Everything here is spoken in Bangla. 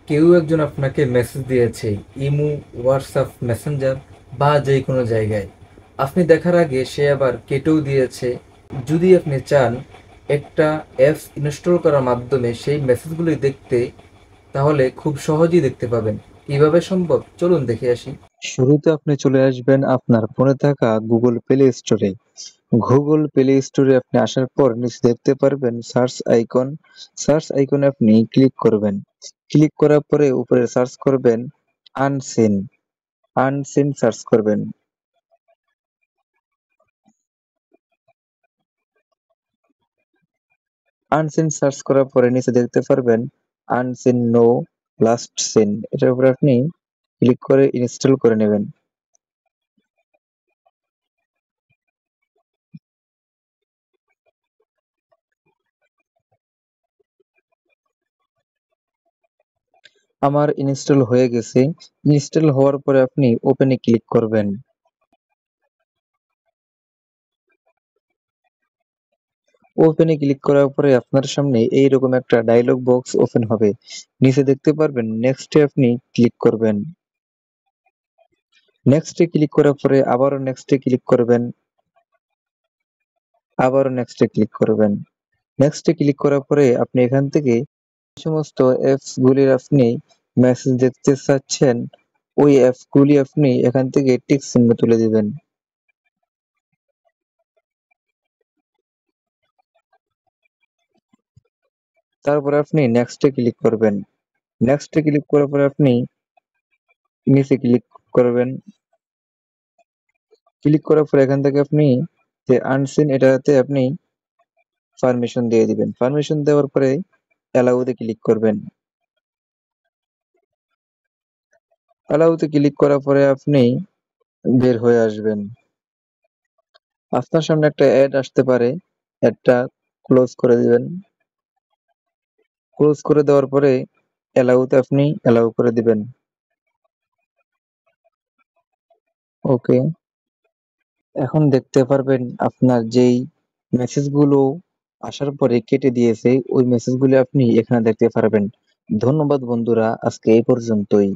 কেউ একজন আপনাকে মেসেজ দিয়েছে, ইমো, হোয়াটসঅ্যাপ, মেসেঞ্জার বা যে কোনো জায়গায়। আপনি দেখার আগে সে আবার কেটেও দিয়েছে। যদি আপনি চান একটা অ্যাপস ইনস্টল করার মাধ্যমে সেই মেসেজগুলি দেখতে, তাহলে খুব সহজেই দেখতে পাবেন। কিভাবে সম্ভব, চলুন দেখে আসি। শুরুতে আপনি চলে আসবেন আপনার ফোনে থাকা গুগল প্লে স্টোরে। গুগল প্লে স্টোরে আপনি আসার পর নিচে দেখতে পারবেন সার্চ আইকন। সার্চ আইকনে আপনি ক্লিক করবেন। ক্লিক করার পরে উপরে সার্চ করবেন আনসিন। আনসিন সার্চ করবেন। আনসিন সার্চ করার পরে নিচে দেখতে পারবেন আনসিন নো লাস্ট সিন। এটার উপরে আপনি ক্লিক করে ইনস্টল করে নেবেন। আমার ইনস্টল হয়ে গেছে। ইনস্টল হওয়ার পরে আপনি ওপেনে ক্লিক করবেন। ওপেনে ক্লিক করার পরে আপনার সামনে এইরকম একটা ডায়লগ বক্স ওপেন হবে। নিচে দেখতে পারবেন নেক্সটে আপনি ক্লিক করবেন। নেক্সটে ক্লিক করার পরে আবারও নেক্সটে ক্লিক করবেন। আবারও নেক্সটে ক্লিক করবেন। নেক্সটে ক্লিক করার পরে আপনি এখান থেকে সমস্ত অ্যাপস গুলির আপনি মেসেজ দেখতে চাচ্ছেন, ওই অ্যাপস গুলি আপনি এখান থেকে টিক চিহ্ন তুলে দিবেন। তারপরে আপনি নেক্সটে ক্লিক করবেন। নেক্সটে ক্লিক করার পরে আপনি নিচে ক্লিক করবেন। ক্লিক করার পরে এখান থেকে আপনি যে আনসিন এটাতে আপনি পারমিশন দিয়ে দিবেন। পারমিশন দেওয়ার পরে অ্যালাউ তে ক্লিক করবেন। অ্যালাউ তে ক্লিক করার পরে আপনি বের হয়ে আসবেন। আপনার সামনে একটা অ্যাড আসতে পারে, অ্যাডটা ক্লোজ করে দিবেন। ক্লোজ করে দেওয়ার পরে অ্যালাউ তে আপনি অ্যালাউ করে দিবেন। ওকে। এখন দেখতে পারবেন আপনার যেই মেসেজগুলো আসার পরে কেটে দিয়েছে ওই মেসেজগুলো আপনি এখানে দেখতে পারবেন। ধন্যবাদ বন্ধুরা, আজকে এই পর্যন্তই।